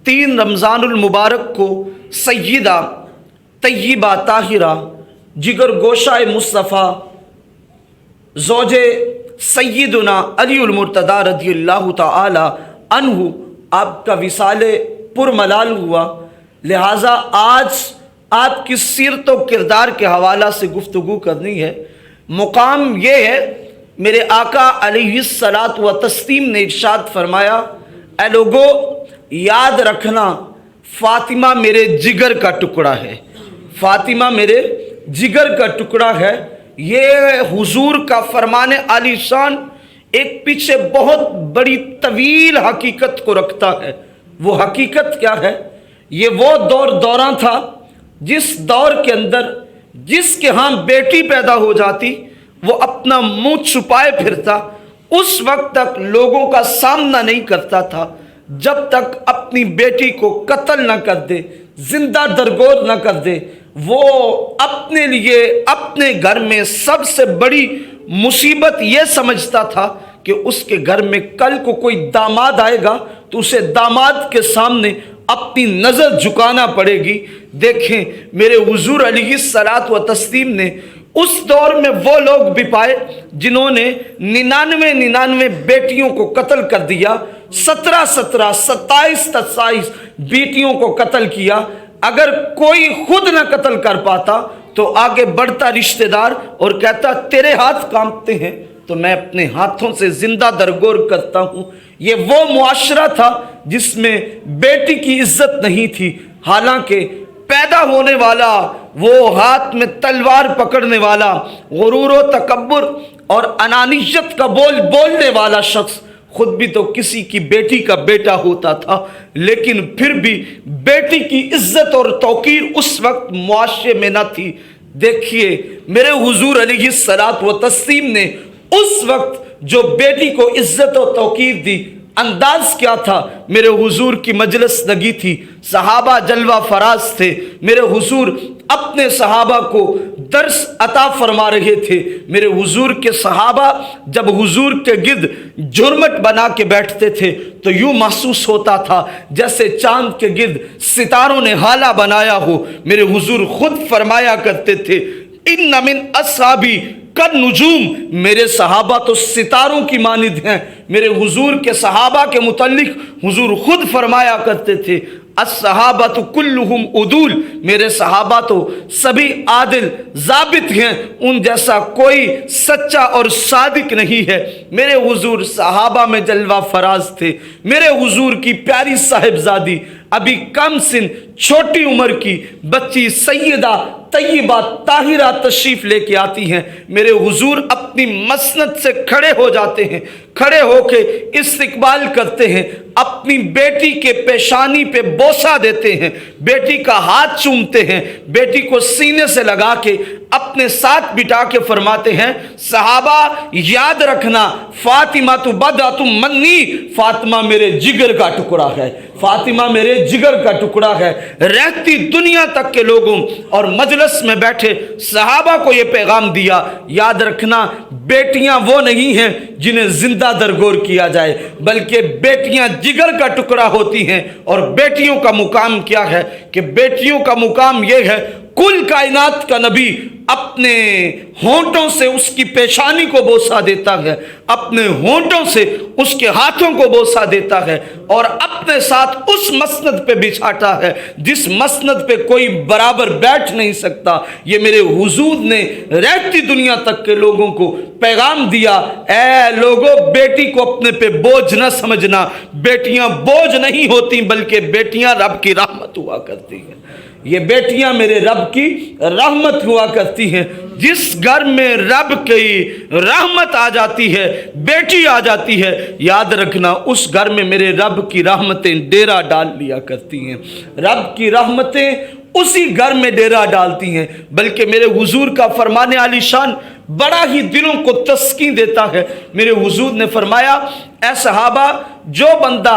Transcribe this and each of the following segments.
3 رمضان المبارک کو سیدہ طیبہ طاہرہ جگر گوشہ مصطفیٰ زوج سیدنا علی المرتضیٰ رضی اللہ تعالی عنہ آپ کا وصال پرملال ہوا، لہٰذا آج آپ کی سیرت و کردار کے حوالہ سے گفتگو کرنی ہے۔ مقام یہ ہے، میرے آقا علیہ الصلاۃ والتسلیم نے ارشاد فرمایا، اے لوگو یاد رکھنا فاطمہ میرے جگر کا ٹکڑا ہے، فاطمہ میرے جگر کا ٹکڑا ہے۔ یہ حضور کا فرمان عالی شان ایک پیچھے بہت بڑی طویل حقیقت کو رکھتا ہے۔ وہ حقیقت کیا ہے؟ یہ وہ دورہ تھا جس دور کے اندر جس کے ہاں بیٹی پیدا ہو جاتی وہ اپنا منہ چھپائے پھرتا، اس وقت تک لوگوں کا سامنا نہیں کرتا تھا جب تک اپنی بیٹی کو قتل نہ کر دے، زندہ درگور نہ کر دے۔ وہ اپنے لیے اپنے گھر میں سب سے بڑی مصیبت یہ سمجھتا تھا کہ اس کے گھر میں کل کو کوئی داماد آئے گا تو اسے داماد کے سامنے اپنی نظر جھکانا پڑے گی۔ دیکھیں میرے حضور علیہ الصلاۃ والتسلیم نے اس دور میں وہ لوگ بھی پائے جنہوں نے 99 بیٹیوں کو قتل کر دیا، 17 27 بیٹیوں کو قتل کیا۔ اگر کوئی خود نہ قتل کر پاتا تو آگے بڑھتا رشتہ دار اور کہتا تیرے ہاتھ کانپتے ہیں تو میں اپنے ہاتھوں سے زندہ درگور کرتا ہوں۔ یہ وہ معاشرہ تھا جس میں بیٹی کی عزت نہیں تھی، حالانکہ پیدا ہونے والا وہ ہاتھ میں تلوار پکڑنے والا، غرور و تکبر اور انانیت کا بولنے والا شخص خود بھی تو کسی کی بیٹی کا بیٹا ہوتا تھا، لیکن پھر بھی بیٹی کی عزت اور توقیر اس وقت معاشرے میں نہ تھی۔ دیکھیے میرے حضور علیہ الصلاۃ والتسلیم نے اس وقت جو بیٹی کو عزت و توقیر دی، انداز کیا تھا؟ میرے حضور کی مجلس لگی تھی، صحابہ جلوہ فراز تھے، میرے حضور اپنے صحابہ کو درس عطا فرما رہے تھے۔ میرے حضور کے صحابہ جب حضور کے گرد جھرمٹ بنا کے بیٹھتے تھے تو یوں محسوس ہوتا تھا جیسے چاند کے گرد ستاروں نے حالہ بنایا ہو۔ میرے حضور خود فرمایا کرتے تھے، ان من اصحابی کالنجوم، میرے صحابہ تو ستاروں کی مانند ہیں۔ میرے حضور کے صحابہ کے متعلق حضور خود فرمایا کرتے تھے، الصحابۃ کلہم عدول، میرے صحابہ تو سبھی عادل ضابط ہیں، ان جیسا کوئی سچا اور صادق نہیں ہے۔ میرے حضور صحابہ میں جلوہ فراز تھے۔ میرے حضور کی پیاری صاحبزادی ابھی کم سن چھوٹی عمر کی بچی سیدہ طیبہ طاہرہ تشریف لے کے آتی ہیں۔ میرے حضور اپنی مسند سے کھڑے ہو جاتے ہیں، کھڑے ہو کے استقبال کرتے ہیں، اپنی بیٹی کے پیشانی پہ بوسہ دیتے ہیں، بیٹی کا ہاتھ چومتے ہیں، بیٹی کو سینے سے لگا کے اپنے ساتھ بٹھا کے فرماتے ہیں، صحابہ یاد رکھنا فاطمہ تو بضعۃ منی، فاطمہ میرے جگر کا ٹکڑا ہے، فاطمہ میرے جگر کا ٹکڑا ہے۔ رہتی دنیا تک کے لوگوں اور مجلس میں بیٹھے صحابہ کو یہ پیغام دیا، یاد رکھنا بیٹیاں وہ نہیں ہیں جنہیں زندہ درگور کیا جائے، بلکہ بیٹیاں جگر کا ٹکڑا ہوتی ہیں۔ اور بیٹیوں کا مقام کیا ہے کہ بیٹیوں کا مقام یہ ہے، کل کائنات کا نبی اپنے ہونٹوں سے اس کی پیشانی کو بوسہ دیتا ہے، اپنے ہونٹوں سے اس کے ہاتھوں کو بوسہ دیتا ہے اور اپنے ساتھ اس مسند پہ بچھاتا ہے جس مسند پہ کوئی برابر بیٹھ نہیں سکتا۔ یہ میرے حضور نے رہتی دنیا تک کے لوگوں کو پیغام دیا، اے لوگوں بیٹی کو اپنے پہ بوجھ نہ سمجھنا، بیٹیاں بوجھ نہیں ہوتی بلکہ بیٹیاں رب کی رحمت ہوا کرتی ہیں۔ یہ بیٹیاں میرے رب کی رحمت ہوا کرتی ہیں۔ جس گھر میں رب کی رحمت آ جاتی ہے، بیٹی آ جاتی ہے، یاد رکھنا اس گھر میں میرے رب کی رحمتیں ڈیرا ڈال لیا کرتی ہیں۔ رب کی رحمتیں اسی گھر میں ڈیرا ڈالتی ہیں۔ بلکہ میرے حضور کا فرمان عالی شان بڑا ہی دلوں کو تسکین دیتا ہے۔ میرے حضور نے فرمایا، اے صحابہ، جو بندہ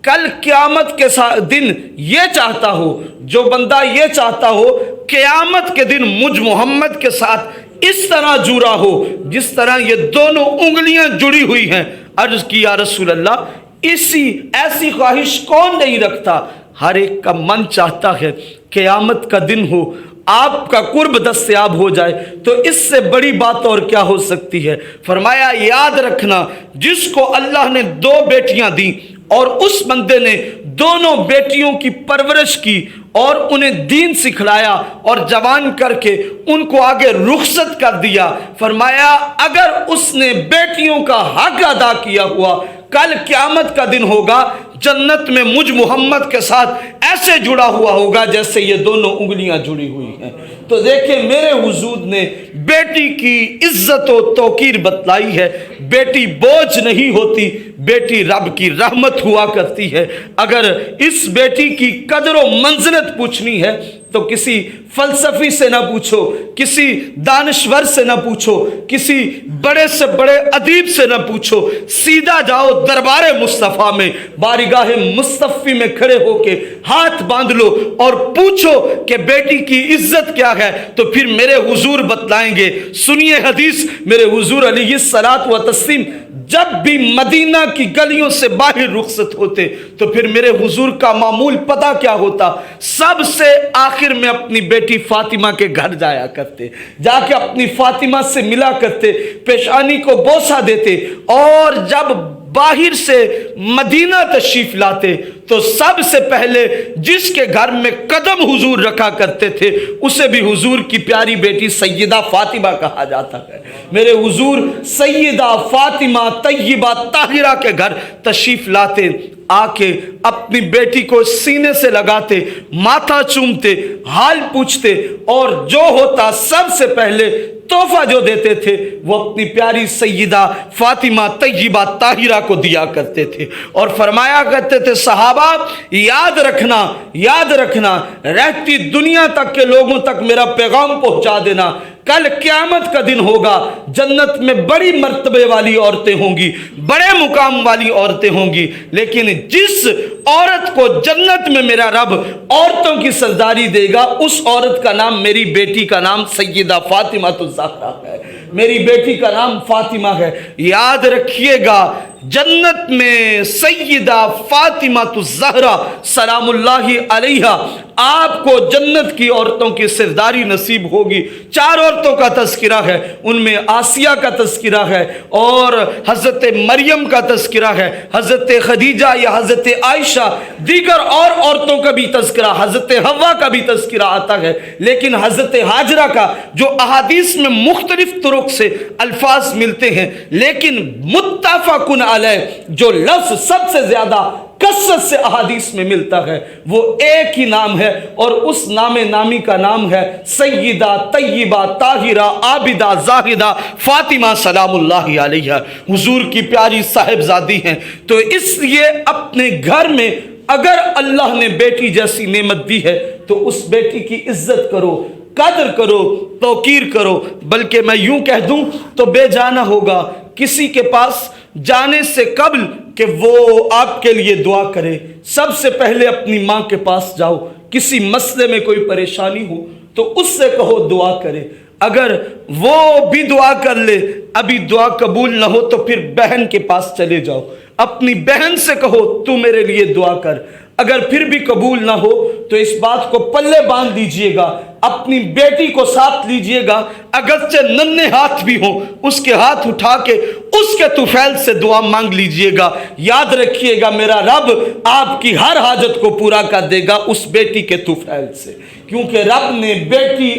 کل قیامت کے دن یہ چاہتا ہو، جو بندہ یہ چاہتا ہو قیامت کے دن مجھ محمد کے ساتھ اس طرح جڑا ہو جس طرح یہ دونوں انگلیاں جڑی ہوئی ہیں، عرض کی یا رسول اللہ ایسی خواہش کون نہیں رکھتا؟ हर एक का मन चाहता है क़यामत का दिन हो, आपका कुर्ब दस्तयाब हो जाए, तो इससे बड़ी बात और क्या हो सकती है। फरमाया याद रखना, जिसको अल्लाह ने 2 बेटियां दी और उस बंदे ने दोनों बेटियों की परवरिश की और उन्हें दीन सिखलाया और जवान करके उनको आगे रुखसत कर दिया, फरमाया अगर उसने बेटियों का हक अदा किया हुआ, कल क़यामत का दिन होगा, जन्नत में मुझ मोहम्मद के साथ ऐसे जुड़ा हुआ होगा जैसे ये दोनों उंगलियां जुड़ी हुई हैं। तो देखिए मेरे हुजूर ने बेटी की इज्जत और तौकीर बतलाई है। बेटी बोझ नहीं होती, बेटी रब की रहमत हुआ करती है। अगर इस बेटी की कदर व मंजिलत पूछनी है तो किसी फलसफी से ना पूछो, किसी दानश्वर से ना पूछो, किसी बड़े से बड़े अदीब से ना पूछो, सीधा जाओ दरबारे मुस्तफ़ा में, बारिगाहे मुस्तफ़ी में खड़े होके हाथ बांध लो और पूछो कि बेटी की इज्जत क्या है, तो फिर मेरे हुजूर बतलाएंगे। सुनिए हदीस, मेरे हुजूर अलैहिस्सलात व तस्लीम जब भी मदीना की गलियों से बाहर रुखसत होते तो फिर मेरे हुजूर का मामूल पता क्या होता, सबसे आखिर में अपनी बेटी फातिमा के घर जाया करते, जाके अपनी फातिमा से मिला करते, पेशानी को बोसा देते, और जब बाहर से मदीना तशरीफ लाते तो सबसे पहले जिसके घर में कदम हुजूर रखा करते थे उसे भी हुजूर की प्यारी बेटी सैयदा फातिमा कहा जाता है। मेरे हुजूर सैयदा फातिमा तय्यबा ताहिरा के घर तशरीफ लाते, आके अपनी बेटी को सीने से लगाते, माथा चूमते, हाल पूछते, और जो होता सबसे पहले तोहफा जो देते थे वो अपनी प्यारी सैयदा फातिमा तय्यबा ताहिरा को दिया करते थे और फरमाया करते थे सहाबा याद रखना, रहती दुनिया तक के लोगों तक मेरा पैगाम पहुंचा देना, कल क़यामत का दिन होगा, जन्नत में बड़ी मर्तबे वाली औरतें होंगी, बड़े मुकाम वाली औरतें होंगी, लेकिन जिस औरत को जन्नत में मेरा रब औरतों की सरदारी देगा उस औरत का नाम, मेरी बेटी का नाम सैयदा फातिमा तो ज़हरा है, मेरी बेटी का नाम फातिमा है। याद रखिएगा जन्नत में सैयदा फातिमा तो ज़हरा सलामुल्लाहि अलैहा आपको जन्नत की औरतों की सरदारी नसीब होगी। 4 औरतों का तज़किरा है, उनमें आसिया का तज़किरा है और हज़रत मरियम का तज़किरा है, हज़रत खदीजा या हज़रत आयशा, दीगर और औरतों का भी तज़किरा, हज़रत हव्वा का भी तज़किरा आता है, लेकिन हज़रत हाजरा का जो अहादीस में मुख्तलिफ तुरुक से अल्फाज मिलते हैं, लेकिन मुत्तफ़क़ुन अलैह जो लफ्ज़ सबसे ज़्यादा कसरत से अहादीस में मिलता है वो एक ही नाम है और उस नामी का नाम है सैयदा तय्यबा ताहिरा आबिदा जाहिदा फातिमा सलामुल्लाहि अलैहा, हुजूर की प्यारी साहिबजादी हैं। तो इसलिए अपने घर में अगर अल्लाह ने बेटी जैसी नेमत दी है तो उस बेटी की इज्जत करो, कदर करो, तौकीर करो, बल्कि मैं यूं कह दूं तो बेजाना होगा किसी के पास जाने से कबल कि वो आपके लिए दुआ करे, सबसे पहले अपनी माँ के पास जाओ, किसी मसले में कोई परेशानी हो तो उससे कहो दुआ करे, अगर वो भी दुआ कर ले अभी दुआ कबूल ना हो तो फिर बहन के पास चले जाओ, अपनी बहन से कहो तू मेरे लिए दुआ कर, अगर फिर भी कबूल ना हो तो इस बात को पल्ले बांध दीजिएगा, अपनी बेटी को साथ लीजिएगा, अगर से नन्हे हाथ भी हो उसके हाथ उठा के उसके तुफैल से दुआ मांग लीजिएगा। याद रखिएगा मेरा रब आपकी हर हाजत को पूरा कर देगा उस बेटी के तुफैल से, क्योंकि रब ने बेटी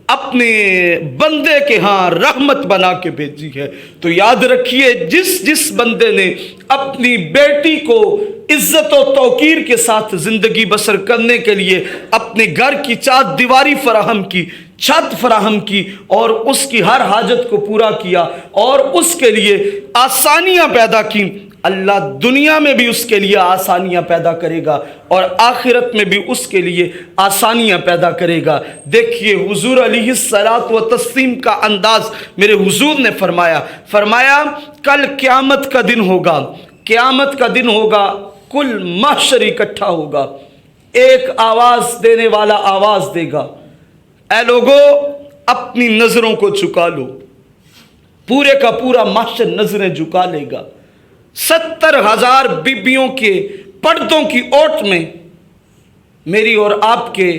अपने बंदे के यहाँ रहमत बना के भेजी है। तो याद रखिए जिस बंदे ने अपनी बेटी को इज्जत और तौकीर के साथ जिंदगी बसर करने के लिए अपने घर की 4 दीवारी फराहम की, छत फराहम की और उसकी हर हाजत को पूरा किया और उसके लिए आसानियां पैदा की, अल्लाह दुनिया में भी उसके लिए आसानियां पैदा करेगा और आखिरत में भी उसके लिए आसानियां पैदा करेगा। देखिए हुजूर अलैहिस्सलात व तस्लीम का अंदाज मेरे हुजूर ने फरमाया कल क़यामत का दिन होगा, कुल महशर इकट्ठा होगा, एक आवाज देने वाला आवाज देगा, ऐ लोगो अपनी नजरों को झुका लो, पूरे का पूरा महशर नजरें झुका लेगा, 70,000 बीबियों के पर्दों की ओट में मेरी और आपके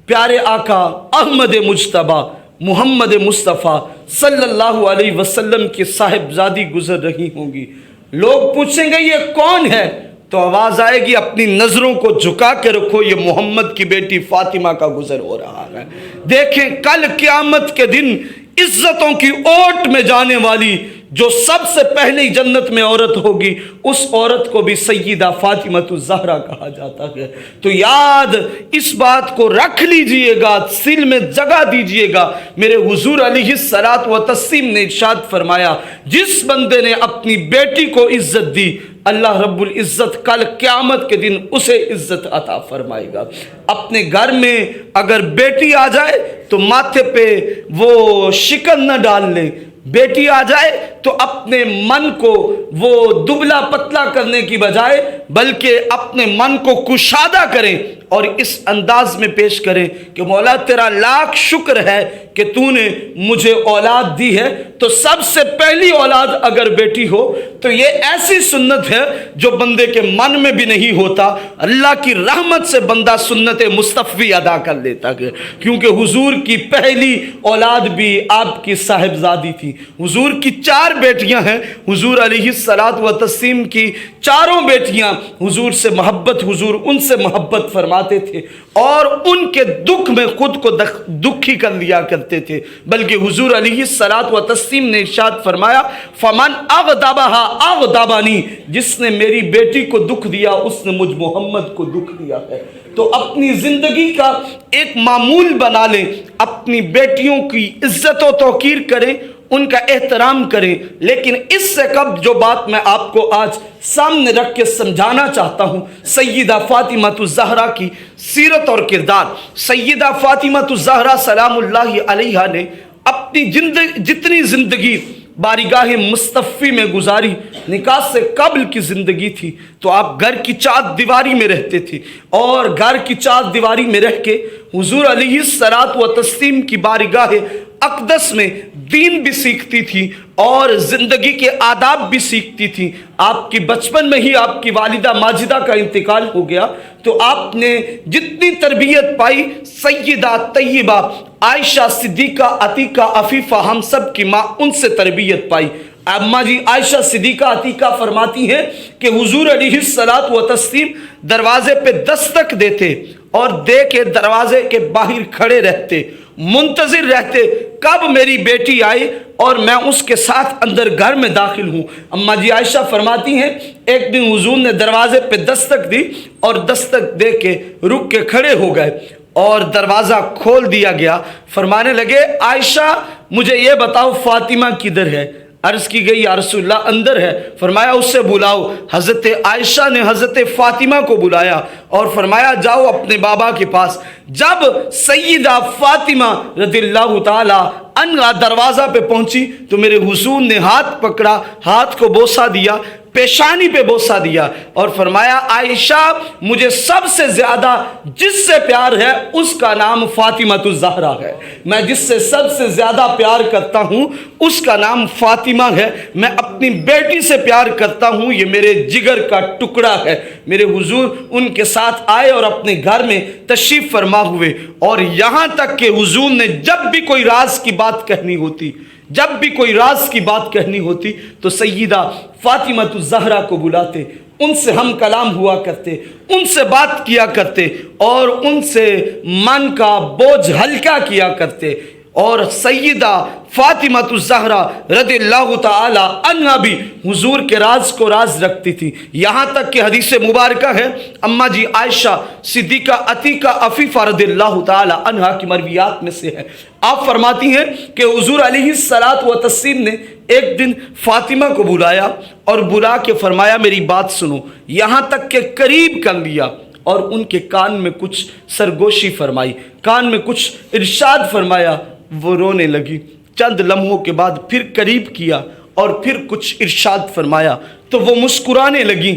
प्यारे आका अहमद मुज्तबा मोहम्मद मुस्तफ़ा सल्लल्लाहु अलैहि वसल्लम की साहिबजादी गुजर रही होंगी। लोग पूछेंगे ये कौन है, तो आवाज़ आएगी अपनी नज़रों को झुका के रखो, ये मोहम्मद की बेटी फातिमा का गुजर हो रहा है। देखें कल क़यामत के दिन इज्जतों की ओट में जाने वाली जो सबसे पहले जन्नत में औरत होगी, उस औरत को भी सैयदा फातिमतुज़ ज़हरा कहा जाता है। तो याद इस बात को रख लीजिएगा, दिल में जगह दीजिएगा। मेरे हुजूर अलैहिस्सलात व तस्लीम ने इरशाद फरमाया, जिस बंदे ने अपनी बेटी को इज्जत दी, अल्लाह रब्बुल इज्जत कल क़यामत के दिन उसे इज्जत अता फरमाएगा। अपने घर में अगर बेटी आ जाए तो माथे पे वो शिकन न डाल ले, बेटी आ जाए तो अपने मन को वो दुबला पतला करने की बजाय बल्कि अपने मन को कुशादा करें और इस अंदाज में पेश करें कि मौला तेरा लाख शुक्र है कि तूने मुझे औलाद दी है। तो सबसे पहली औलाद अगर बेटी हो तो ये ऐसी सुन्नत है जो बंदे के मन में भी नहीं होता, अल्लाह की रहमत से बंदा सुन्नत मुस्तफ़ी अदा कर लेता है। क्योंकि हुजूर की पहली औलाद भी आपकी साहिबजादी थी। हुजूर की 4 बेटियां हैं, हुजूर अलैहिस्सलात व तस्लीम की चारों बेटियां हुजूर से मोहब्बत, हुजूर उनसे मोहब्बत फरमाते थे और उनके दुख में खुद को दुखी कर लिया करते थे। बल्कि हुजूर अलैहिस्सलात व तस्लीम ने इरशाद फरमाया, फमन अग़दबहा अग़दबनी, जिसने मेरी बेटी को दुख दिया उसने मुझ मोहम्मद को दुख दिया है। तो अपनी ज़िंदगी का एक मामूल बना लें, अपनी बेटियों की इज्जत व तौकीर करें, उनका एहतराम करें। लेकिन इससे कब जो बात मैं आपको आज सामने रख के समझाना चाहता हूँ, सैयदा फातिमतुज़ ज़हरा की सीरत और किरदार। सैयदा फातिमतुज़ ज़हरा सलामुल्लाहि अलैहा ने अपनी जितनी ज़िंदगी बारगाह मुस्तफ़ी में गुजारी, निकाह से कब्ल की ज़िंदगी थी तो आप घर की चार दीवारी में रहते थे और घर की चार दीवारी में रह के हुजूर अलैहिस्सलात व तस्लीम की बारगाह अक़दस में दीन भी सीखती थी और ज़िंदगी के आदाब भी सीखती थी। आपकी बचपन में ही आपकी वालिदा माजिदा का इंतकाल हो गया तो आपने जितनी तरबियत पाई सैयदा तय्यबा आयशा सिद्दीक़ा अतीक़ा अफ़ीफ़ा हम सब की माँ, उनसे तरबियत पाई। अम्मा जी आयशा सिद्दीक़ा अतीक़ा फरमाती हैं कि हुजूर अलैहिस्सलात व तस्लीम दरवाजे पे दस्तक देते और दे के दरवाजे के बाहर खड़े रहते, मुंतज़िर रहते कब मेरी बेटी आई और मैं उसके साथ अंदर घर में दाखिल हूँ। अम्मा जी आयशा फरमाती हैं एक दिन हुजूर ने दरवाजे पे दस्तक दी और दस्तक दे के रुक के खड़े हो गए और दरवाज़ा खोल दिया गया। फरमाने लगे, आयशा मुझे ये बताओ फातिमा किधर है? अर्ज़ की गई या रसूलल्लाह अंदर है। फरमाया उससे बुलाओ। हज़रत आयशा ने हज़रत फ़ातिमा को बुलाया और फरमाया जाओ अपने बाबा के पास। जब सैयदा फ़ातिमा रज़ियल्लाहु ताला अन्हा दरवाज़ा पे पहुंची तो मेरे हुजूर ने हाथ पकड़ा, हाथ को बोसा दिया, पेशानी पे बोसा दिया और फरमाया आयशा मुझे सबसे ज़्यादा जिससे प्यार है उसका नाम फातिमतुज़ ज़हरा है। मैं जिससे सबसे ज़्यादा प्यार करता हूँ उसका नाम फातिमा है। मैं अपनी बेटी से प्यार करता हूँ, ये मेरे जिगर का टुकड़ा है। मेरे हुजूर उनके साथ आए और अपने घर में तशरीफ़ फरमा हुए और यहाँ तक कि हुजूर ने जब भी कोई राज की बात कहनी होती, जब भी कोई राज की बात कहनी होती तो सैयदा फातिमतुज़ ज़हरा को बुलाते, उनसे हम कलाम हुआ करते, उनसे बात किया करते और उनसे मन का बोझ हल्का किया करते। और सैयदा फातिमतुज़ ज़हरा रज़ियल्लाहु ताला अन्हा भी हुजूर के राज को राज रखती थी। यहाँ तक कि हदीस मुबारका है अम्मा जी आयशा सिद्दीक़ा अतीक़ा अफ़ीफ़ा रज़ियल्लाहु ताला अन्हा की मरवियात में से है। आप फरमाती हैं कि हुजूर अलैहिस्सलात व तस्लीम ने एक दिन फातिमा को बुलाया और बुला के फरमाया मेरी बात सुनो। यहाँ तक के करीब कर लिया और उनके कान में कुछ सरगोशी फरमाई, कान में कुछ इरशाद फरमाया। वो रोने लगी। चंद लम्हों के बाद फिर करीब किया और फिर कुछ इरशाद फरमाया तो वो मुस्कुराने लगी।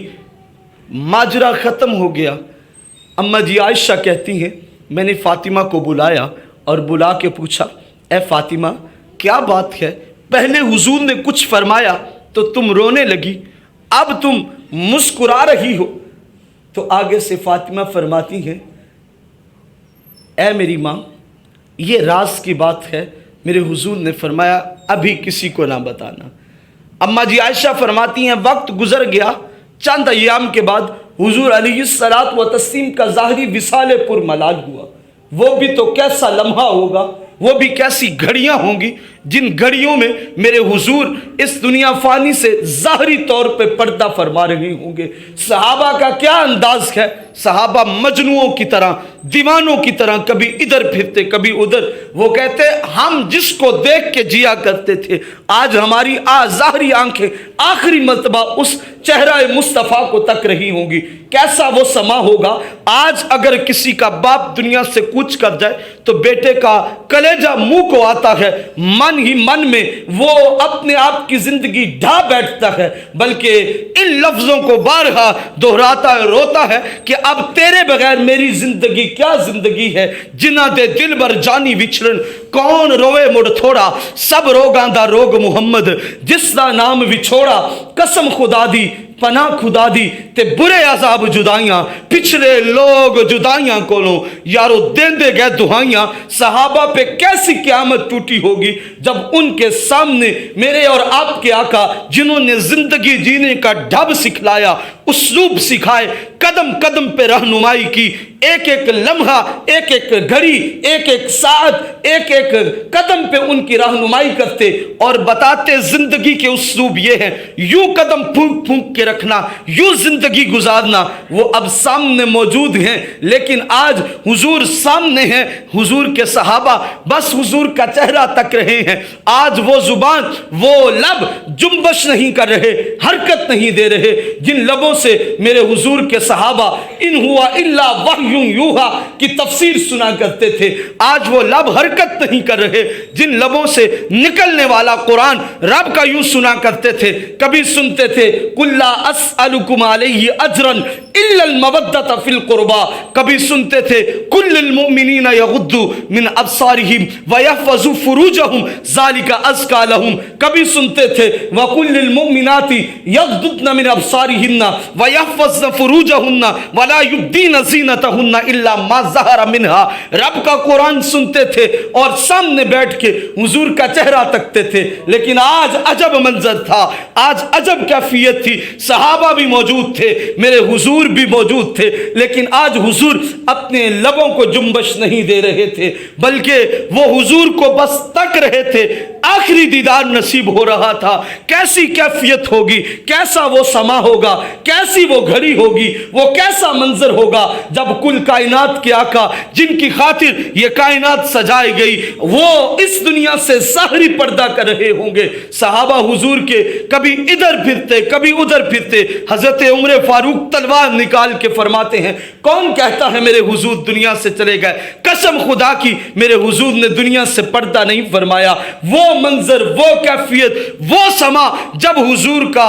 माजरा ख़त्म हो गया। अम्मा जी आयशा कहती हैं मैंने फ़ातिमा को बुलाया और बुला के पूछा, ए फ़ातिमा क्या बात है? पहले हुजूर ने कुछ फरमाया तो तुम रोने लगी, अब तुम मुस्कुरा रही हो। تو آگے سے فاطمہ فرماتی ہیں اے میری ماں یہ راز کی بات ہے، میرے حضور نے فرمایا ابھی کسی کو نہ بتانا۔ اماں جی عائشہ فرماتی ہیں وقت گزر گیا، چند ایام کے بعد حضور علیہ الصلوۃ والتسلیم کا ظاہری وصال پر ملال ہوا۔ وہ بھی تو کیسا لمحہ ہوگا، وہ بھی کیسی گھڑیاں ہوں گی جن گھڑیوں میں میرے حضور اس دنیا فانی سے ظاہری طور پہ پردہ فرما رہے ہوں گے۔ صحابہ کا کیا انداز ہے، صحابہ مجنوؤں کی طرح، دیوانوں کی طرح کبھی ادھر پھرتے کبھی ادھر۔ وہ کہتے ہم جس کو دیکھ کے جیا کرتے تھے، آج ہماری ظاہری آنکھیں آخری مرتبہ اس چہرہ مصطفیٰ کو تک رہی ہوں گی۔ کیسا وہ سما ہوگا، آج اگر کسی کا باپ دنیا سے کوچ کر جائے تو بیٹے کا کلیجہ منہ کو آتا ہے، من ہی من میں وہ اپنے آپ کی زندگی ڈھا بیٹھتا ہے، بلکہ ان لفظوں کو بارہا دہراتا ہے، روتا ہے کہ اب تیرے بغیر میری زندگی کیا زندگی ہے۔ جنہ دے دل بر جانی وچھڑن کون روے مڑ تھوڑا، سب روگاں دا روگ محمد جس دا نام وچھوڑا۔ قسم خدا دی پناہ خدا دی تے برے عذاب جدائیاں، پچھلے لوگ جدائیاں کولوں یارو دین دے گئے دہائیاں۔ صحابہ پہ کیسی قیامت ٹوٹی ہوگی جب ان کے سامنے میرے اور آپ کے آقا جنہوں نے زندگی جینے کا ڈھب سکھلایا، اسلوب سکھائے، قدم قدم پہ رہنمائی کی، ایک ایک لمحہ، ایک ایک گھڑی، ایک ایک ساعت، ایک ایک قدم پہ ان کی رہنمائی کرتے اور بتاتے زندگی کے اسلوب یہ ہیں، یوں قدم پھونک پھونک کے رکھنا، یوں زندگی گزارنا۔ وہ اب سامنے موجود ہیں، لیکن آج حضور سامنے ہیں، حضور کے صحابہ بس حضور کا چہرہ تک رہے ہیں۔ آج وہ زبان، وہ لب جنبش نہیں کر رہے، حرکت نہیں دے رہے، جن لبوں سے میرے حضور کے صحابہ ان ہوا الا وحی یوحا کی تفسیر سنا کرتے تھے، آج وہ لب حرکت نہیں کر رہے، جن لبوں سے نکلنے والا قرآن رب کا یوں سنا کرتے تھے۔ کبھی سنتے تھے قل لا اسألکم علیہ اجرا الا المودۃ فی القربى، کبھی سنتے تھے کل للمؤمنین یغضوا من ابصارہم ویحفظوا فروجہم ذلک ازکی لہم، کبھی سنتے تھے وقل للمؤمنات یغضضن من ابصارہن ویحفظن فروجہن ولا یبدین زینتہن الا ما ظہر منہا۔ رب کا قرآن سنتے تھے اور سامنے بیٹھ کے حضور کا چہرہ تکتے تھے، لیکن آج عجب منظر تھا، آج عجب کیفیت تھی۔ صحابہ بھی موجود تھے، میرے حضور بھی موجود تھے، لیکن آج حضور اپنے لبوں کو جنبش نہیں دے رہے تھے، بلکہ وہ حضور کو بس تک رہے تھے۔ آخری دیدار نصیب ہو رہا تھا، کیسی کیفیت ہوگی، کیسا وہ سما ہوگا، کیسی وہ گھڑی ہوگی، وہ کیسا منظر ہوگا جب کل کائنات کے آقا جن کی خاطر یہ کائنات سجائی گئی وہ اس دنیا سے ظاہری پردہ کر رہے ہوں گے۔ صحابہ حضور کے کبھی ادھر پھرتے کبھی ادھر پھرتے۔ حضرت عمر فاروق تلوار نکال کے فرماتے ہیں کون کہتا ہے میرے حضور دنیا سے چلے گئے، قسم خدا کی میرے حضور نے دنیا سے پردہ نہیں فرمایا۔ وہ منظر، وہ کیفیت، وہ سما جب حضور کا